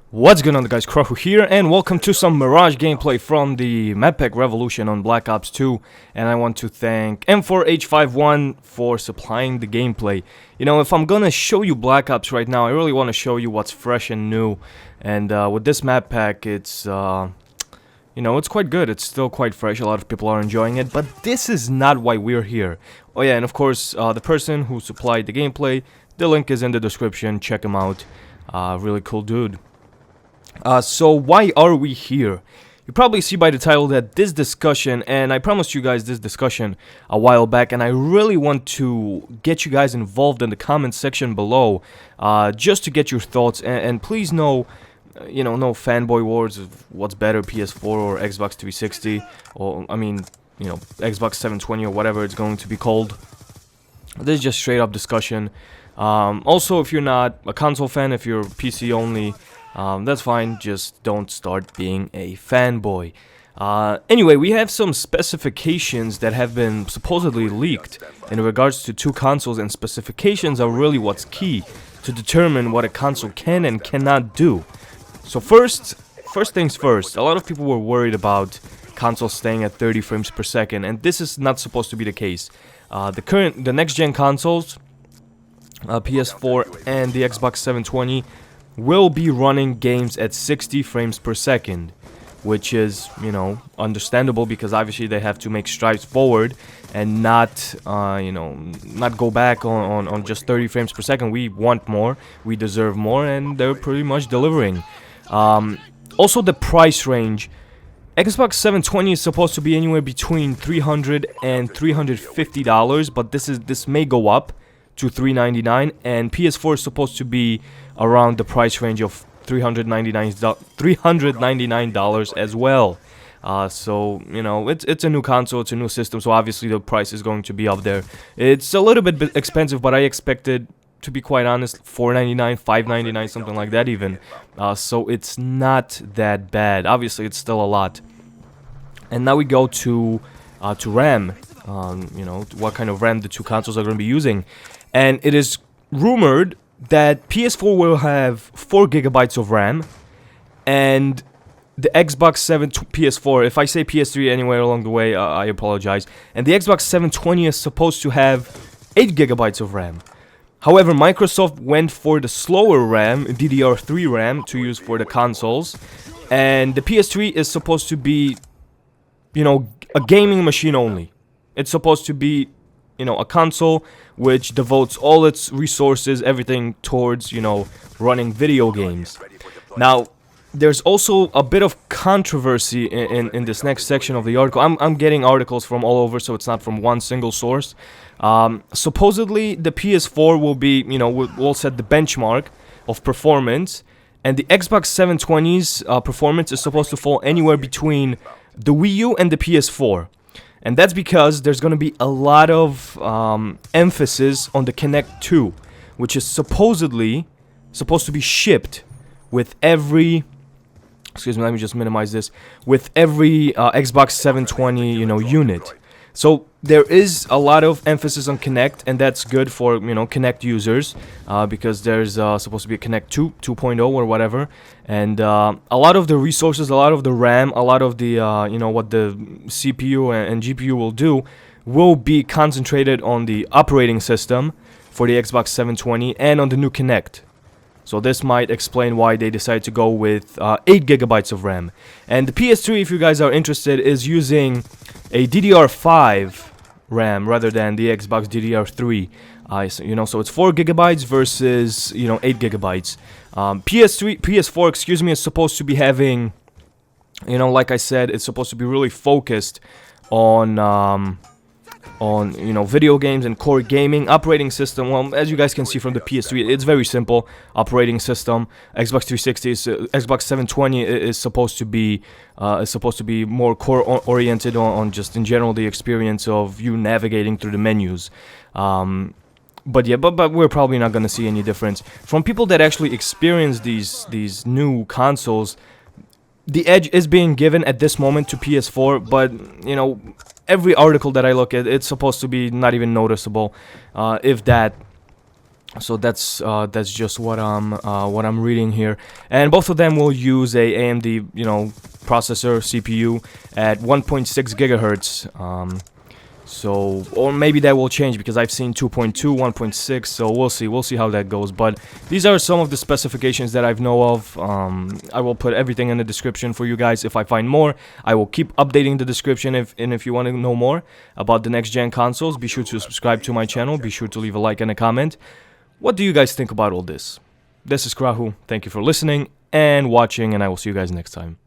What's going on, guys? Krahu here, and welcome to some Mirage gameplay from the map pack Revolution on Black Ops 2. And I want to thank M4H51 for supplying the gameplay. You know, if I'm gonna show you Black Ops right now, I really want to show you what's fresh and new. And with this map pack, it's you know, it's quite good. It's still quite fresh. A lot of people are enjoying it, but this is not why we're here. Oh yeah, and of course, the person who supplied the gameplay, the link is in the description. Check him out. Really cool dude. So why are we here? You probably see by the title that this discussion, and I promised you guys this discussion a while back, and I really want to get you guys involved in the comment section below, just to get your thoughts, and please no fanboy wars of what's better, PS4 or Xbox 360, or I mean, you know, Xbox 720 or whatever it's going to be called. This is just straight up discussion. Also, if you're not a console fan, if you're PC only, that's fine, just don't start being a fanboy. Anyway, we have some specifications that have been supposedly leaked in regards to two consoles, and specifications are really what's key to determine what a console can and cannot do. So first things first, a lot of people were worried about consoles staying at 30 frames per second, and this is not supposed to be the case. The next-gen consoles, PS4 and the Xbox 720, will be running games at 60 frames per second, which is, you know, understandable because obviously they have to make strides forward and not, not go back on just 30 frames per second. We want more, we deserve more, and they're pretty much delivering. Also, the price range. Xbox 720 is supposed to be anywhere between $300 and $350, but this may go up to $399, and PS4 is supposed to be around the price range of $399 as well. So, you know, it's a new console, it's a new system, so obviously the price is going to be up there. It's a little bit expensive, but I expected, to be quite honest, $499, $599, something like that even. So it's not that bad. Obviously, it's still a lot. And now we go to RAM. You know, what kind of RAM the two consoles are going to be using. And it is rumored that PS4 will have 4 gigabytes of RAM, and the Xbox 7 PS4, if I say PS3 anywhere along the way, I apologize, and the Xbox 720 is supposed to have 8 gigabytes of RAM. However, Microsoft went for the slower RAM, DDR3 RAM, to use for the consoles, and the PS3 is supposed to be, you know, a gaming machine only. It's supposed to be, you know, a console which devotes all its resources, everything towards, you know, running video games. Now, there's also a bit of controversy in this next section of the article. I'm getting articles from all over, so it's not from one single source. Supposedly, the PS4 will be, you know, will set the benchmark of performance, and the Xbox 720's performance is supposed to fall anywhere between the Wii U and the PS4. And that's because there's going to be a lot of emphasis on the Kinect 2, which is supposedly supposed to be shipped with every, excuse me, let me just minimize this, with every Xbox 720, you know, unit. So there is a lot of emphasis on Kinect, and that's good for, you know, Kinect users, because there's supposed to be a Kinect 2.0 or whatever, and a lot of the resources, a lot of the RAM, a lot of the, you know, what the CPU and GPU will be concentrated on the operating system for the Xbox 720 and on the new Kinect. So this might explain why they decided to go with 8 gigabytes of RAM. And the PS3, if you guys are interested, is using a DDR5 RAM rather than the Xbox DDR3. So, you know, so it's 4 gigabytes versus, you know, 8 gigabytes. PS4, excuse me, is supposed to be having, you know, like I said, it's supposed to be really focused on you know, video games and core gaming. Operating system, well, as you guys can see from the PS3, it's very simple operating system. Xbox 360 is, Xbox 720 is supposed to be more core oriented on just in general the experience of you navigating through the menus. But yeah, but we're probably not gonna see any difference from people that actually experience these new consoles. The edge is being given at this moment to PS4, but, you know, every article that I look at, it's supposed to be not even noticeable, if that. So that's just what I'm reading here, and both of them will use a AMD processor CPU at 1.6 gigahertz. So, or maybe that will change because I've seen 2.2, 1.6, so we'll see how that goes. But these are some of the specifications that I know of. I will put everything in the description for you guys. If I find more, I will keep updating the description. If you want to know more about the next gen consoles, be sure to subscribe to my channel. Be sure to leave a like and a comment. What do you guys think about all this? This is Krahu. Thank you for listening and watching, and I will see you guys next time.